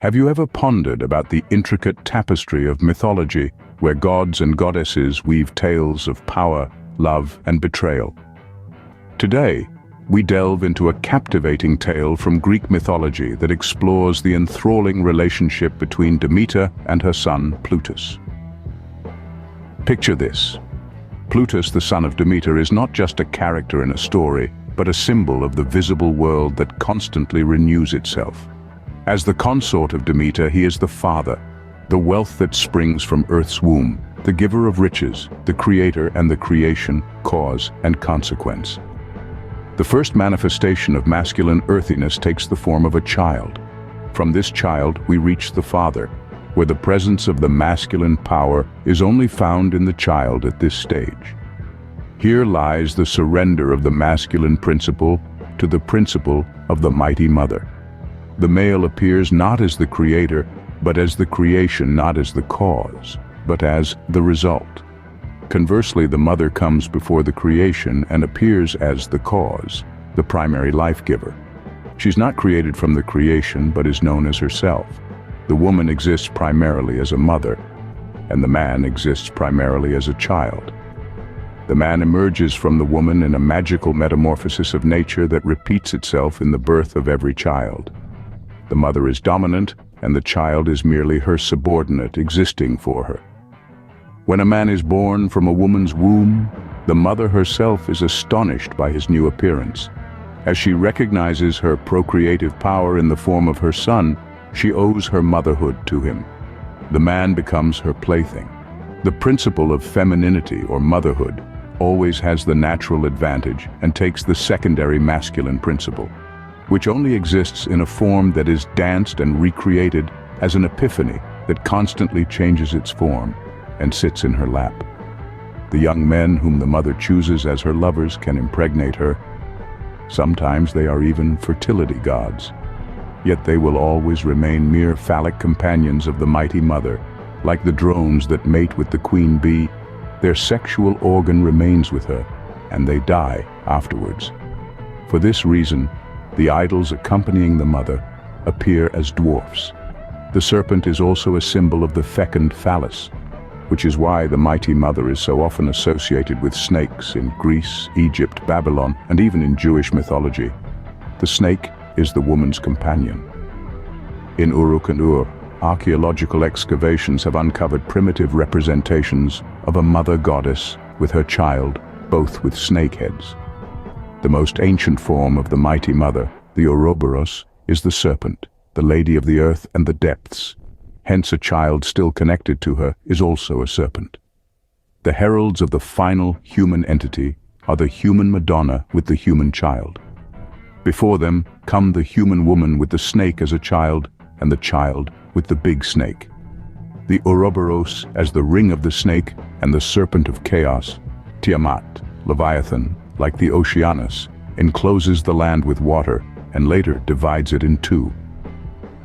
Have you ever pondered about the intricate tapestry of mythology, where gods and goddesses weave tales of power, love, and betrayal? Today, we delve into a captivating tale from Greek mythology that explores the enthralling relationship between Demeter and her son, Plutus. Picture this. Plutus, the son of Demeter, is not just a character in a story, but a symbol of the visible world that constantly renews itself. As the consort of Demeter, he is the father, the wealth that springs from Earth's womb, the giver of riches, the creator and the creation, cause and consequence. The first manifestation of masculine earthiness takes the form of a child. From this child, we reach the father, where the presence of the masculine power is only found in the child at this stage. Here lies the surrender of the masculine principle to the principle of the mighty mother. The male appears not as the creator, but as the creation, not as the cause, but as the result. Conversely, the mother comes before the creation and appears as the cause, the primary life giver. She's not created from the creation, but is known as herself. The woman exists primarily as a mother, and the man exists primarily as a child. The man emerges from the woman in a magical metamorphosis of nature that repeats itself in the birth of every child. The mother is dominant, and the child is merely her subordinate existing for her. When a man is born from a woman's womb, the mother herself is astonished by his new appearance. As she recognizes her procreative power in the form of her son, she owes her motherhood to him. The man becomes her plaything. The principle of femininity or motherhood always has the natural advantage and takes the secondary masculine principle, which only exists in a form that is danced and recreated as an epiphany that constantly changes its form and sits in her lap. The young men whom the mother chooses as her lovers can impregnate her. Sometimes they are even fertility gods. Yet they will always remain mere phallic companions of the mighty mother. Like the drones that mate with the queen bee, their sexual organ remains with her, and they die afterwards. For this reason, the idols accompanying the mother appear as dwarfs. The serpent is also a symbol of the fecund phallus, which is why the mighty mother is so often associated with snakes in Greece, Egypt, Babylon, and even in Jewish mythology. The snake is the woman's companion. In Uruk and Ur, archaeological excavations have uncovered primitive representations of a mother goddess with her child, both with snake heads. The most ancient form of the mighty mother, the Ouroboros, is the serpent, the lady of the earth and the depths. Hence a child still connected to her is also a serpent. The heralds of the final human entity are the human Madonna with the human child. Before them come the human woman with the snake as a child and the child with the big snake. The Ouroboros as the ring of the snake and the serpent of chaos, Tiamat, Leviathan, like the Oceanus, encloses the land with water and later divides it in two.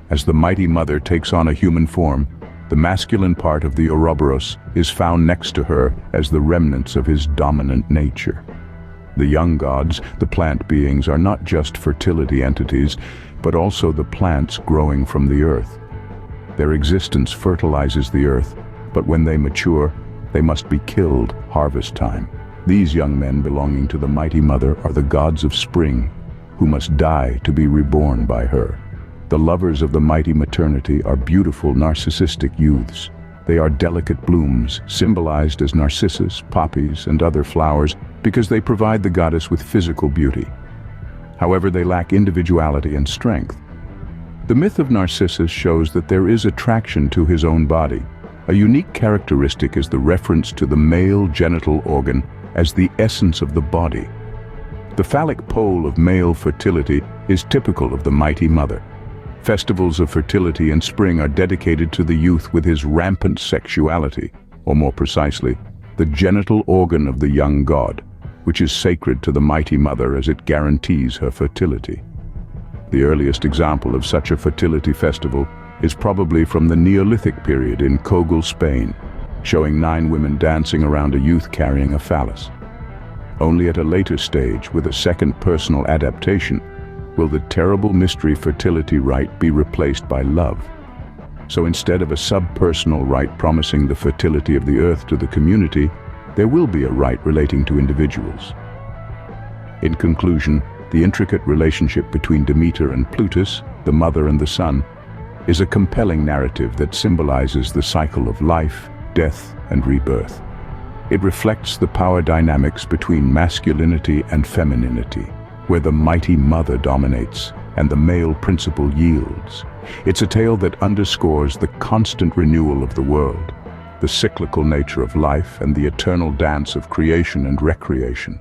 As the mighty mother takes on a human form, the masculine part of the Ouroboros is found next to her as the remnants of his dominant nature. The young gods, the plant beings, are not just fertility entities, but also the plants growing from the earth. Their existence fertilizes the earth, but when they mature, they must be killed harvest time. These young men belonging to the mighty mother are the gods of spring, who must die to be reborn by her. The lovers of the mighty maternity are beautiful narcissistic youths. They are delicate blooms, symbolized as narcissus, poppies, and other flowers, because they provide the goddess with physical beauty. However, they lack individuality and strength. The myth of Narcissus shows that there is attraction to his own body. A unique characteristic is the reference to the male genital organ as the essence of the body. The phallic pole of male fertility is typical of the mighty mother. Festivals of fertility in spring are dedicated to the youth with his rampant sexuality, or more precisely, the genital organ of the young god, which is sacred to the mighty mother as it guarantees her fertility. The earliest example of such a fertility festival is probably from the Neolithic period in Kogel, Spain, showing 9 women dancing around a youth carrying a phallus. Only at a later stage, with a second personal adaptation, will the terrible mystery fertility rite be replaced by love, So instead of a subpersonal right promising the fertility of the earth to the community, there will be a right relating to individuals. In conclusion, the intricate relationship between Demeter and Plutus, the mother and the son, is a compelling narrative that symbolizes the cycle of life, death, and rebirth. It reflects the power dynamics between masculinity and femininity, where the mighty mother dominates and the male principle yields. It's a tale that underscores the constant renewal of the world, the cyclical nature of life, and the eternal dance of creation and recreation.